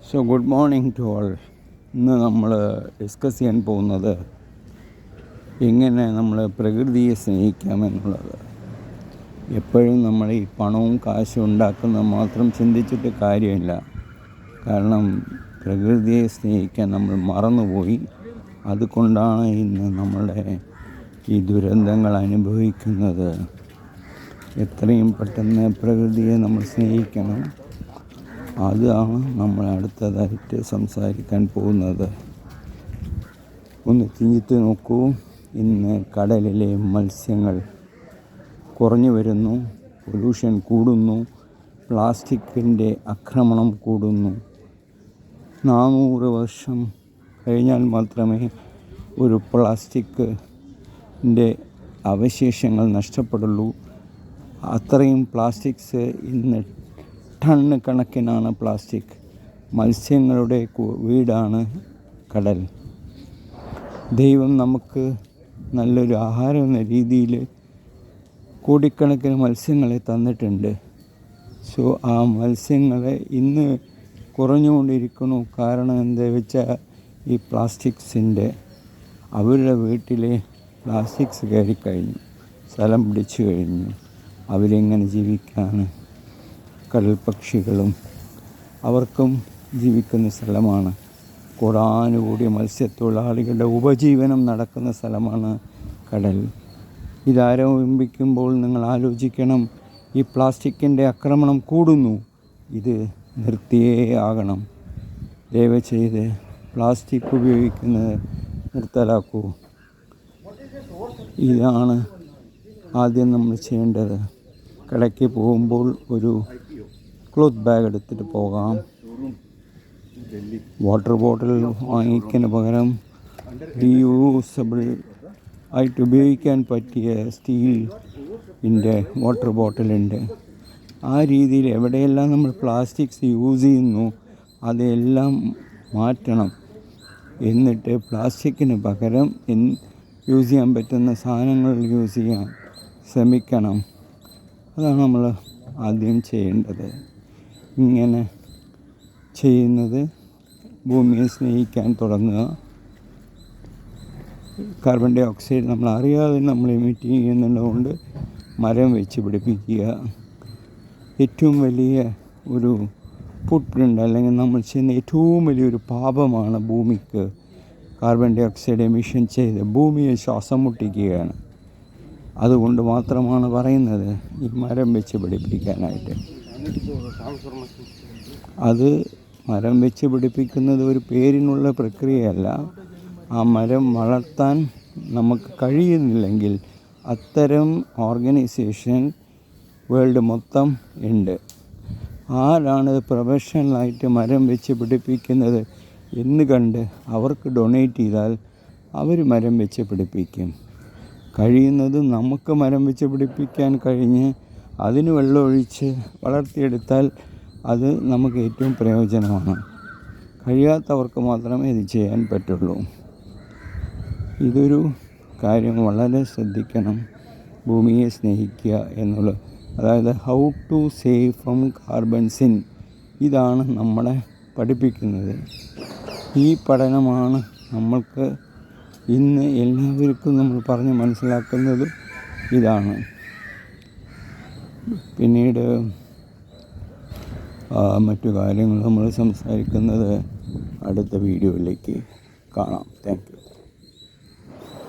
So good morning to all. ഇന്ന് നമ്മൾ discuss ചെയ്യാൻ പോകുന്നത് എങ്ങനെ നമ്മൾ പ്രകൃതിയെ സ്നേഹിക്കാമെന്നുള്ളത്. എപ്പോഴും നമ്മൾ ഈ പണവും കാശും ഉണ്ടാക്കുന്നത് മാത്രം ചിന്തിച്ചിട്ട് കാര്യമില്ല. കാരണം പ്രകൃതിയെ സ്നേഹിക്കാൻ നമ്മൾ മറന്നുപോയി. അതുകൊണ്ടാണ് ഇന്ന് നമ്മളുടെ ഈ ദുരന്തങ്ങൾ അനുഭവിക്കുന്നത്. എത്രയും പെട്ടെന്ന് പ്രകൃതിയെ നമ്മൾ സ്നേഹിക്കണം. അതാണ് നമ്മൾ അടുത്തതായിട്ട് സംസാരിക്കാൻ പോകുന്നത്. ഒന്ന് ചിന്തിച്ച് നോക്കൂ. ഇന്ന് കടലിലെ മത്സ്യങ്ങൾ കുറഞ്ഞു വരുന്നു, പൊല്യൂഷൻ കൂടുന്നു, പ്ലാസ്റ്റിക്കിൻ്റെ ആക്രമണം കൂടുന്നു. 400 വർഷം കഴിഞ്ഞാൽ മാത്രമേ ഒരു പ്ലാസ്റ്റിക്കിൻ്റെ അവശേഷങ്ങൾ നഷ്ടപ്പെടുള്ളൂ. അത്രയും പ്ലാസ്റ്റിക്സ് ഇന്ന് ടണ്ണ് കണക്കിനാണ് പ്ലാസ്റ്റിക്. മത്സ്യങ്ങളുടെ വീടാണ് കടൽ. ദൈവം നമുക്ക് നല്ലൊരു ആഹാരം എന്ന രീതിയിൽ കോടിക്കണക്കിന് മത്സ്യങ്ങളെ തന്നിട്ടുണ്ട്. സോ ആ മത്സ്യങ്ങളെ ഇന്ന് കുറഞ്ഞുകൊണ്ടിരിക്കുന്നു. കാരണം എന്താ വെച്ചാൽ ഈ പ്ലാസ്റ്റിക്സിൻ്റെ അവരുടെ വീട്ടിലെ പ്ലാസ്റ്റിക്സ് കയറിക്കഴിഞ്ഞു, സ്ഥലം പിടിച്ചു കഴിഞ്ഞു. അവരെങ്ങനെ ജീവിക്കാണ്? കടൽ പക്ഷികളും അവർക്കും ജീവിക്കുന്ന സ്ഥലമാണ്. കോടാനുകൂടിയ മത്സ്യത്തൊഴിലാളികളുടെ ഉപജീവനം നടക്കുന്ന സ്ഥലമാണ് കടൽ. ഇതാരംഭിക്കുമ്പോൾ നിങ്ങൾ ആലോചിക്കണം, ഈ പ്ലാസ്റ്റിക്കിൻ്റെ ആക്രമണം കൂടുന്നു. ഇത് നിർത്തിയേ ആകണം. ദയവ് ചെയ്ത് പ്ലാസ്റ്റിക് ഉപയോഗിക്കുന്നത് നിർത്തലാക്കൂ. ഇതാണ് ആദ്യം നമ്മൾ ചെയ്യേണ്ടത്. കടയ്ക്ക് പോകുമ്പോൾ ഒരു ക്ലോത്ത് ബാഗ് എടുത്തിട്ട് പോകാം. വാട്ടർ ബോട്ടിൽ വാങ്ങിക്കുന്നതിന് പകരം റീയൂസബിൾ ആയിട്ട് ഉപയോഗിക്കാൻ പറ്റിയ സ്റ്റീലിൻ്റെ വാട്ടർ ബോട്ടിലുണ്ട്. ആ രീതിയിൽ എവിടെയെല്ലാം നമ്മൾ പ്ലാസ്റ്റിക്സ് യൂസ് ചെയ്യുന്നു അതെല്ലാം മാറ്റണം. എന്നിട്ട് പ്ലാസ്റ്റിക്കിന് പകരം യൂസ് ചെയ്യാൻ പറ്റുന്ന സാധനങ്ങൾ യൂസ് ചെയ്യാൻ ശ്രമിക്കണം. അതാണ് നമ്മൾ ആദ്യം ചെയ്യേണ്ടത്. ഇങ്ങനെ ചെയ്യുന്നത് ഭൂമിയെ സ്നേഹിക്കാൻ തുടങ്ങുക. കാർബൺ ഡൈ ഓക്സൈഡ് നമ്മൾ അറിയാതെ നമ്മൾ എമിറ്റ് ചെയ്യുന്നുള്ളതുകൊണ്ട് മരം വെച്ച് പിടിപ്പിക്കുക. ഏറ്റവും വലിയ ഒരു ഫുട് പ്രിൻ്റ് അല്ലെങ്കിൽ നമ്മൾ ചെയ്യുന്ന ഏറ്റവും വലിയൊരു പാപമാണ് ഭൂമിക്ക് കാർബൺ ഡൈ ഓക്സൈഡ് എമിഷൻ ചെയ്ത് ഭൂമിയെ ശ്വാസം മുട്ടിക്കുകയാണ്. അതുകൊണ്ട് മാത്രമാണ് പറയുന്നത് ഈ മരം വെച്ച് പിടിപ്പിക്കാനായിട്ട്. അത് മരം വെച്ച് പിടിപ്പിക്കുന്നത് ഒരു പേരിനുള്ള പ്രക്രിയയല്ല. ആ മരം വളർത്താൻ നമുക്ക് കഴിയുന്നില്ലെങ്കിൽ അത്തരം ഓർഗനൈസേഷൻ വേൾഡ് മൊത്തം ഉണ്ട്. ആരാണ് പ്രൊഫഷണലായിട്ട് മരം വെച്ച് പിടിപ്പിക്കുന്നത് എന്ന് കണ്ട് അവർക്ക് ഡൊണേറ്റ് ചെയ്താൽ അവർ മരം വെച്ച് പിടിപ്പിക്കും. കഴിയുന്നത് നമുക്ക് മരം വെച്ച് പിടിപ്പിക്കാൻ കഴിഞ്ഞ് അതിന് വെള്ളമൊഴിച്ച് വളർത്തിയെടുത്താൽ അത് നമുക്ക് ഏറ്റവും പ്രയോജനമാണ്. കഴിയാത്തവർക്ക് മാത്രമേ ഇത് ചെയ്യാൻ പറ്റുള്ളൂ. ഇതൊരു കാര്യം വളരെ ശ്രദ്ധിക്കണം. ഭൂമിയെ സ്നേഹിക്കുക എന്നുള്ളത്, അതായത് how to save from carbon sin, ഇതാണ് നമ്മളെ പഠിപ്പിക്കുന്നത്. ഈ പഠനമാണ് നമ്മൾക്ക് ഇന്ന് എല്ലാവർക്കും നമ്മൾ പറഞ്ഞ് മനസ്സിലാക്കുന്നതും ഇതാണ്. പിന്നീട് മറ്റു കാര്യങ്ങൾ നമ്മൾ സംസാരിക്കുന്നത് അടുത്ത വീഡിയോയിലേക്ക് കാണാം. Thank you.